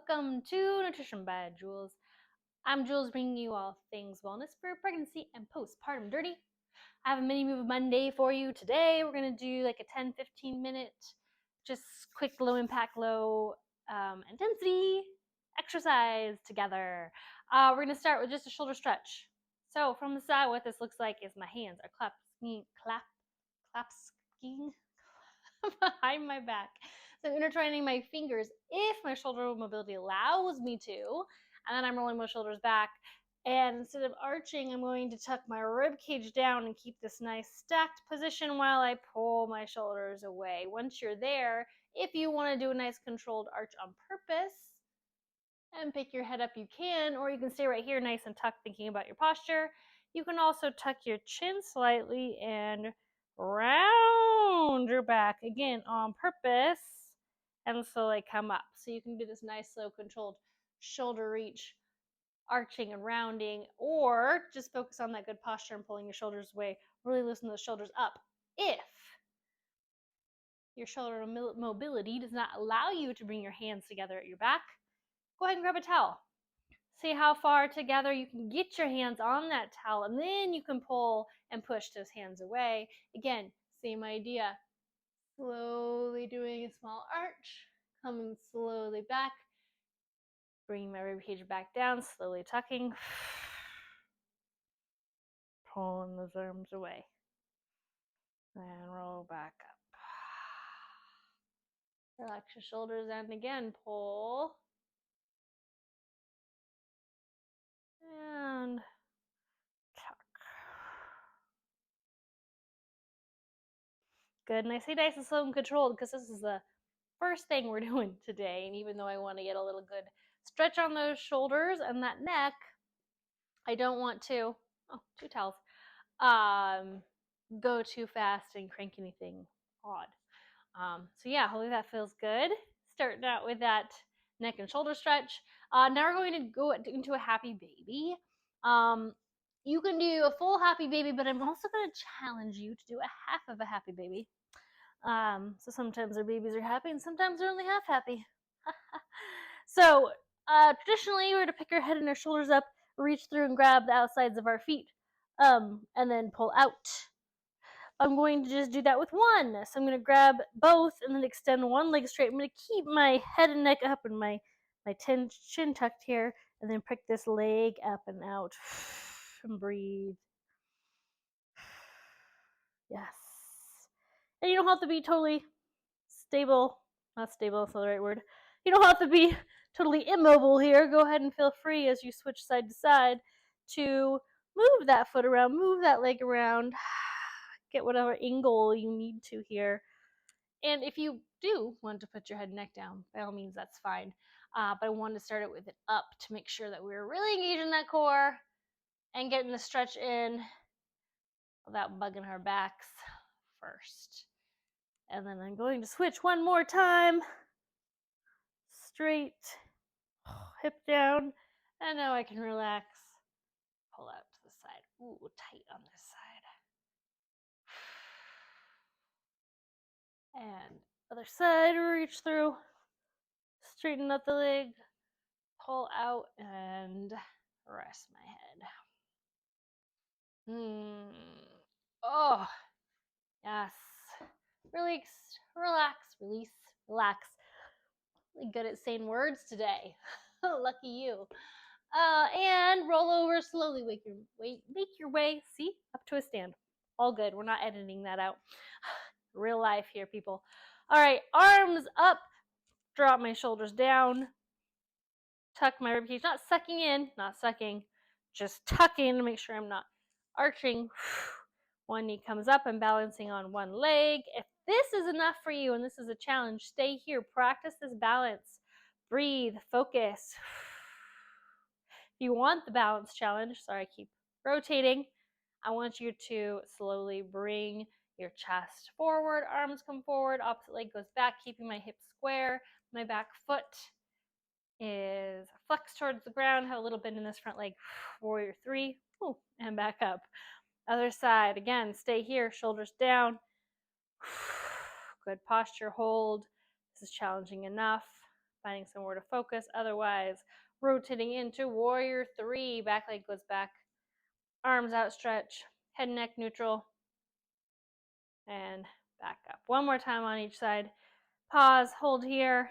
Welcome to Nutrition by Jules. I'm Jules, bringing you all things wellness for pregnancy and postpartum dirty. I have a mini move Monday for you today. We're going to do like a 10-15 minute, just quick, low impact, low intensity exercise together. We're going to start with just a shoulder stretch. So from the side, what this looks like is my hands are clasping behind my back. So I'm intertwining my fingers if my shoulder mobility allows me to, and then I'm rolling my shoulders back. And instead of arching, I'm going to tuck my rib cage down and keep this nice stacked position while I pull my shoulders away. Once you're there, if you want to do a nice controlled arch on purpose and pick your head up, you can, or you can stay right here nice and tucked thinking about your posture. You can also tuck your chin slightly and round your back again on purpose and slowly come up. So you can do this nice, slow, controlled shoulder reach, arching and rounding, or just focus on that good posture and pulling your shoulders away. Really loosen those shoulders up. If your shoulder mobility does not allow you to bring your hands together at your back, go ahead and grab a towel. See how far together you can get your hands on that towel, and then you can pull and push those hands away. Again, same idea. Slowly doing a small arch, coming slowly back, bringing my rib cage back down, slowly tucking, pulling those arms away, and roll back up. Relax your shoulders, and again, pull, and tuck. Good, and I say nice and slow and controlled because this is the first thing we're doing today, and even though I want to get a little good stretch on those shoulders and that neck, I don't want to, two towels, go too fast and crank anything odd. So yeah, hopefully that feels good. Starting out with that neck and shoulder stretch. Now we're going to go into a happy baby. You can do a full happy baby, but I'm also going to challenge you to do a half of a happy baby. So sometimes our babies are happy and sometimes they're only half happy. So traditionally we're to pick our head and our shoulders up, reach through and grab the outsides of our feet, and then pull out. I'm going to just do that with one. So I'm going to grab both and then extend one leg straight. I'm going to keep my head and neck up and my chin tucked here, and then pick this leg up and out and breathe. Yes. And you don't have to be totally stable. Not stable, that's not the right word. You don't have to be totally immobile here. Go ahead and feel free as you switch side to side to move that foot around, move that leg around, get whatever angle you need to here. And if you do want to put your head and neck down, by all means, that's fine. But I wanted to start it with it up to make sure that we're really engaging that core and getting the stretch in without bugging our backs first. And then I'm going to switch one more time. Straight, hip down, and now I can relax. Pull out to the side. Ooh, tight on this side. And other side, reach through, straighten up the leg, pull out, and rest my head. Oh, yes. Relax, release, relax. Really good at saying words today. Lucky you. And roll over slowly. Make your way, see, up to a stand. All good. We're not editing that out. Real life here, people. All right, arms up. Drop my shoulders down. Tuck my ribcage. Not sucking in, not sucking. Just tucking to make sure I'm not arching. One knee comes up. I'm balancing on one leg. If this is enough for you and this is a challenge, stay here. Practice this balance. Breathe. Focus. If you want the balance challenge, sorry, I keep rotating, I want you to slowly bring your chest forward, arms come forward, opposite leg goes back, keeping my hips square. My back foot is flexed towards the ground, have a little bend in this front leg. Warrior 3, and back up. Other side, again, stay here, shoulders down. Good posture, hold. This is challenging enough. finding somewhere to focus. Otherwise, rotating into warrior 3. Back leg goes back. Arms outstretched. Head and neck neutral. And back up. One more time on each side. Pause. Hold here.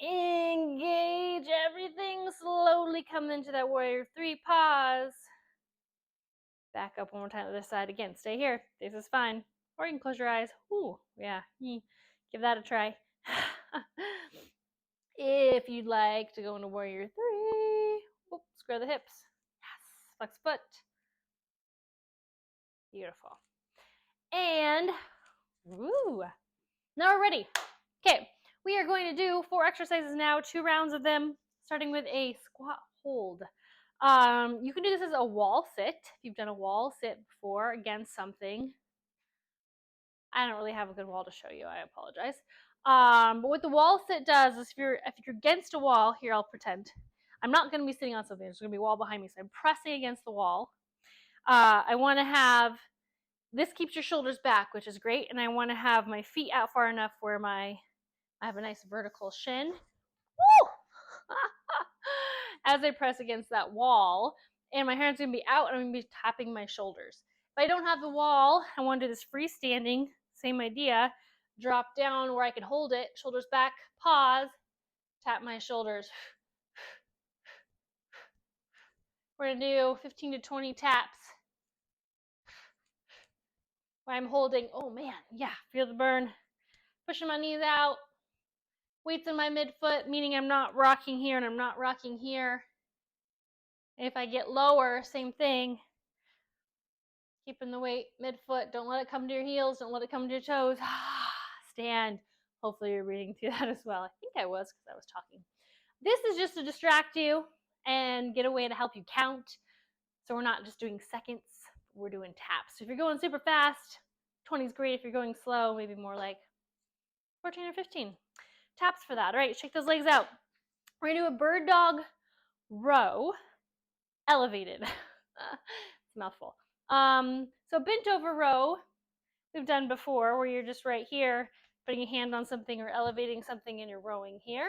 Engage everything. Slowly come into that warrior 3. Pause. Back up one more time to the side. Again, stay here. This is fine. Or you can close your eyes. Ooh, yeah. Give that a try. If you'd like to go into warrior 3, square the hips. Yes. Flex foot. Beautiful. And, woo. Now we're ready. Okay, we are going to do 4 exercises now, 2 rounds of them, starting with a squat hold. You can do this as a wall sit. If you've done a wall sit before against something. I don't really have a good wall to show you. I apologize. But what the wall sit does is if you're against a wall, here I'll pretend. I'm not going to be sitting on something. There's going to be a wall behind me, so I'm pressing against the wall. I want to have, this keeps your shoulders back, which is great, and I want to have my feet out far enough where I have a nice vertical shin. Woo! As I press against that wall, and my hand's going to be out, and I'm going to be tapping my shoulders. If I don't have the wall, I want to do this freestanding, same idea, drop down where I can hold it, shoulders back, pause, tap my shoulders. We're going to do 15 to 20 taps. Where I'm holding, oh man, yeah, feel the burn. Pushing my knees out. Weights in my midfoot, meaning I'm not rocking here and I'm not rocking here. And if I get lower, same thing. Keeping the weight midfoot. Don't let it come to your heels. Don't let it come to your toes. Stand. Hopefully you're breathing through that as well. I think I was because I was talking. This is just to distract you and get a way to help you count. So we're not just doing seconds. We're doing taps. So if you're going super fast, 20 is great. If you're going slow, maybe more like 14 or 15. Taps for that. All right, shake those legs out. We're going to do a bird dog row, elevated. It's a mouthful. So bent over row, we've done before, where you're just right here, putting a hand on something or elevating something and you're rowing here.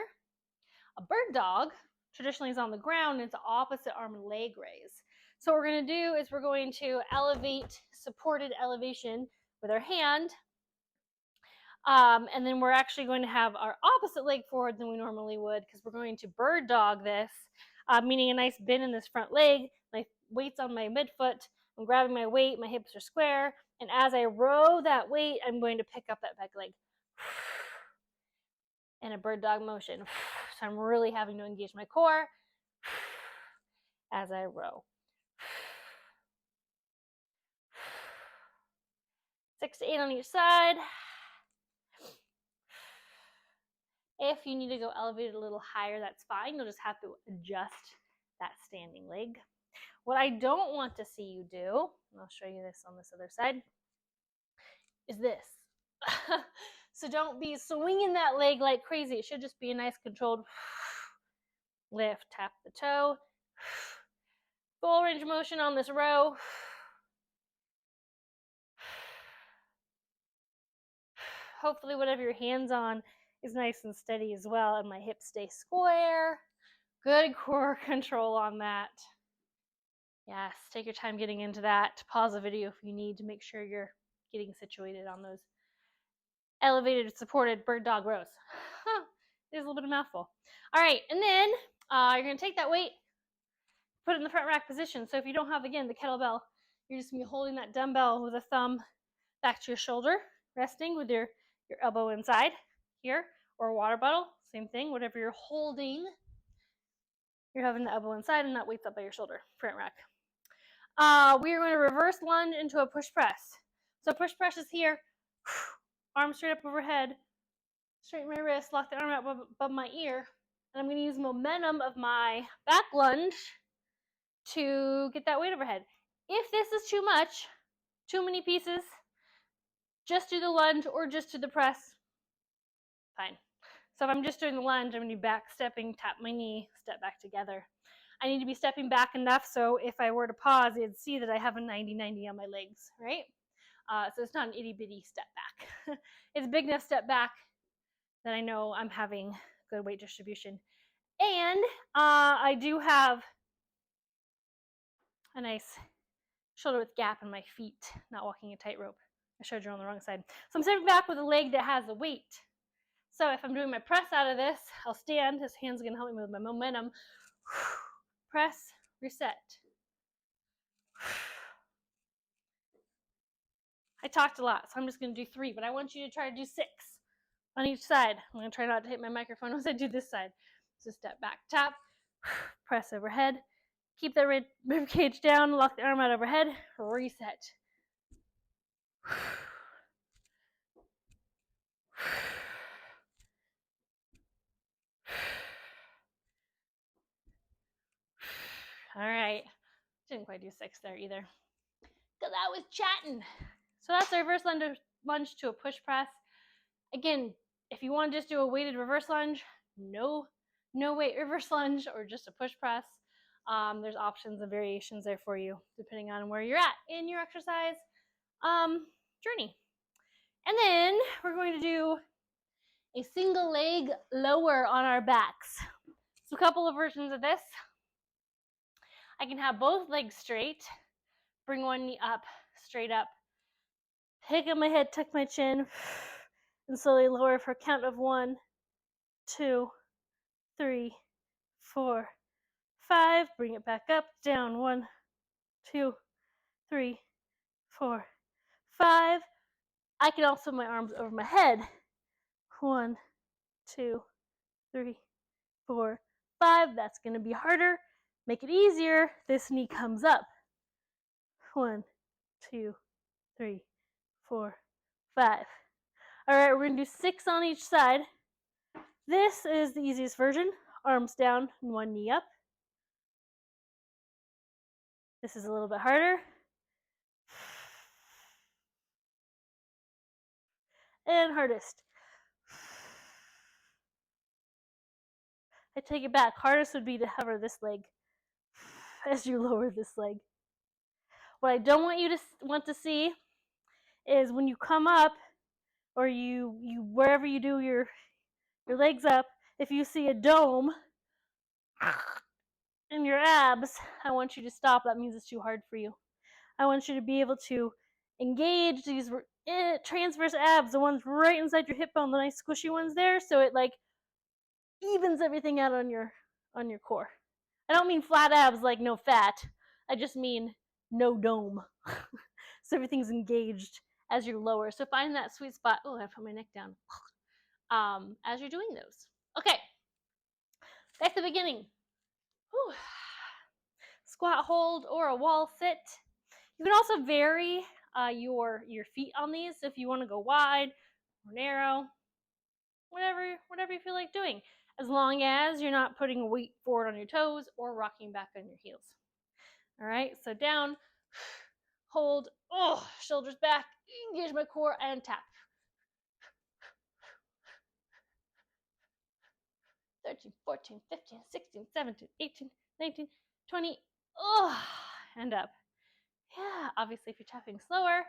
A bird dog traditionally is on the ground, and it's opposite arm and leg raise. So what we're going to do is we're going to elevate, supported elevation with our hand. And then we're actually going to have our opposite leg forward than we normally would, because we're going to bird dog this, meaning a nice bend in this front leg. My weight's on my midfoot. I'm grabbing my weight. My hips are square. And as I row that weight, I'm going to pick up that back leg in a bird dog motion. So I'm really having to engage my core as I row. 6 to 8 on each side. If you need to go elevated a little higher, that's fine. You'll just have to adjust that standing leg. What I don't want to see you do, and I'll show you this on this other side, is this. So don't be swinging that leg like crazy. It should just be a nice controlled lift, tap the toe. Full range of motion on this row. Hopefully whatever your hand's on is nice and steady as well, and my hips stay square. Good core control on that. Yes, take your time getting into that. Pause the video if you need to make sure you're getting situated on those elevated, supported bird dog rows. There's a little bit of mouthful. All right, and then you're going to take that weight, put it in the front rack position. So if you don't have, again, the kettlebell, you're just going to be holding that dumbbell with a thumb back to your shoulder, resting with your elbow inside here, or a water bottle, same thing. Whatever you're holding, you're having the elbow inside and that weight's up by your shoulder, front rack. We are going to reverse lunge into a push press. So push press is here, arm straight up overhead, straighten my wrist, lock the arm out above my ear, and I'm going to use momentum of my back lunge to get that weight overhead. If this is too much, too many pieces, just do the lunge or just do the press, fine. So if I'm just doing the lunge, I'm going to be back stepping, tap my knee, step back together. I need to be stepping back enough so if I were to pause, you'd see that I have a 90-90 on my legs, right? So it's not an itty-bitty step back. It's a big enough step back that I know I'm having good weight distribution. And I do have a nice shoulder width gap in my feet, not walking a tightrope. I showed you on the wrong side. So I'm sitting back with a leg that has a weight. So if I'm doing my press out of this, I'll stand. This hand's going to help me with my momentum. Press, reset. I talked a lot, so I'm just going to do 3, but I want you to try to do 6 on each side. I'm going to try not to hit my microphone as I do this side. So step back, tap, press overhead. Keep that rib cage down, lock the arm out overhead, reset. All right. Didn't quite do 6 there either, because I was chatting. So that's a reverse lunge to a push press. Again, if you want to just do a weighted reverse lunge, no weight reverse lunge, or just a push press. There's options and variations there for you, depending on where you're at in your exercise journey. And then we're going to do a single leg lower on our backs. So a couple of versions of this. I can have both legs straight, bring one knee up, straight up, pick up my head, tuck my chin, and slowly lower for a count of 1, 2, 3, 4, 5. Bring it back up, down, 1, 2, 3, 4, 5. I can also put my arms over my head. 1, 2, 3, 4, 5. That's going to be harder. Make it easier. This knee comes up. 1, 2, 3, 4, 5. All right, we're going to do 6 on each side. This is the easiest version. Arms down and one knee up. This is a little bit harder. And hardest. I take it back. Hardest would be to hover this leg as you lower this leg. What I don't want you to want to see is when you come up, or you wherever you do your legs up, if you see a dome in your abs, I want you to stop. That means it's too hard for you. I want you to be able to engage these transverse abs, the ones right inside your hip bone, the nice squishy ones there, so it like evens everything out on your core. I don't mean flat abs like no fat. I just mean no dome. So everything's engaged as you're lower. So find that sweet spot. Oh, I put my neck down. As you're doing those. Okay. That's the beginning. Whew. Squat hold or a wall sit. You can also vary your feet on these if you want to go wide or narrow, whatever you feel like doing, as long as you're not putting a weight forward on your toes or rocking back on your heels. All right, so down, hold, shoulders back, engage my core, and tap. 13, 14, 15, 16, 17, 18, 19, 20, and up. Yeah, obviously if you're tapping slower,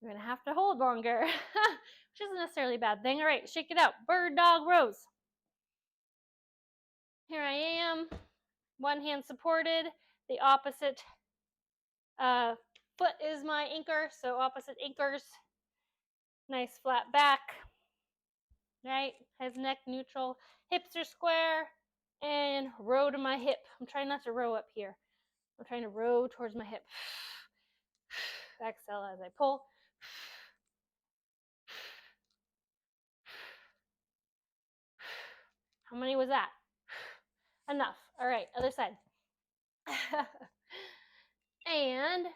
you're going to have to hold longer, which isn't necessarily a bad thing. All right, shake it out. Bird dog rows. Here I am, one hand supported, the opposite foot is my anchor, so opposite anchors. Nice flat back, right? Head, neck neutral, hips are square, and row to my hip. I'm trying not to row up here. I'm trying to row towards my hip. Exhale as I pull. How many was that? Enough. All right, other side. And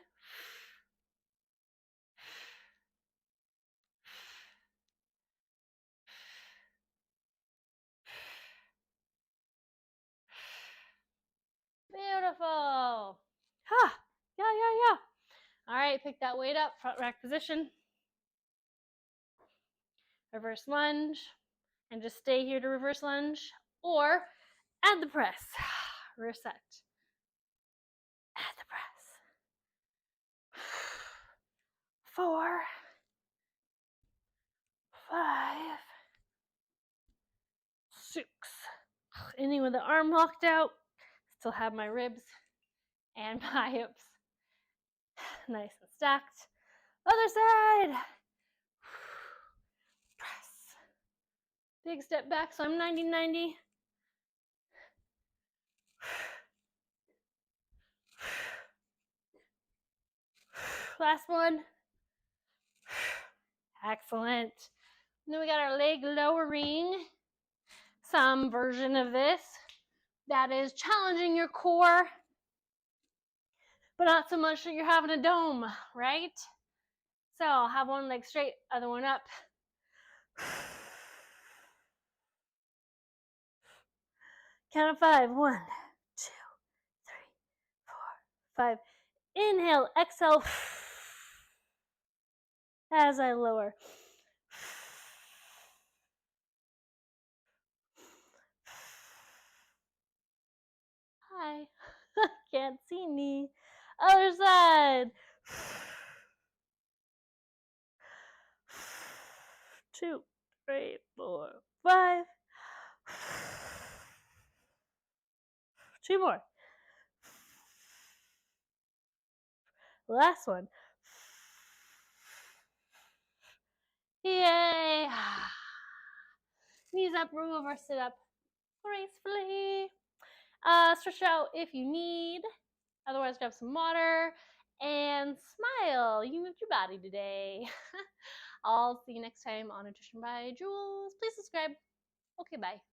beautiful. Yeah. All right, pick that weight up, front rack position. Reverse lunge, and just stay here to reverse lunge, or add the press. Reset. Add the press. 4, 5, 6. Ending with the arm locked out. Still have my ribs and my hips nice and stacked. Other side. Press. Big step back, so I'm 90-90. Last one. Excellent. And then we got our leg lowering. Some version of this that is challenging your core, but not so much that you're having a dome, right? So I'll have one leg straight, other one up. Count of 5. 1, 2, 3, 4, 5. Inhale, exhale as I lower. Hi. Can't see me. Other side. 2, 3, 4, 5. 2 more. Last one. Yay. Knees up, roll over, sit up gracefully. Stretch out if you need. Otherwise, grab some water and smile. You moved your body today. I'll see you next time on Nutrition by Jules. Please subscribe. Okay, bye.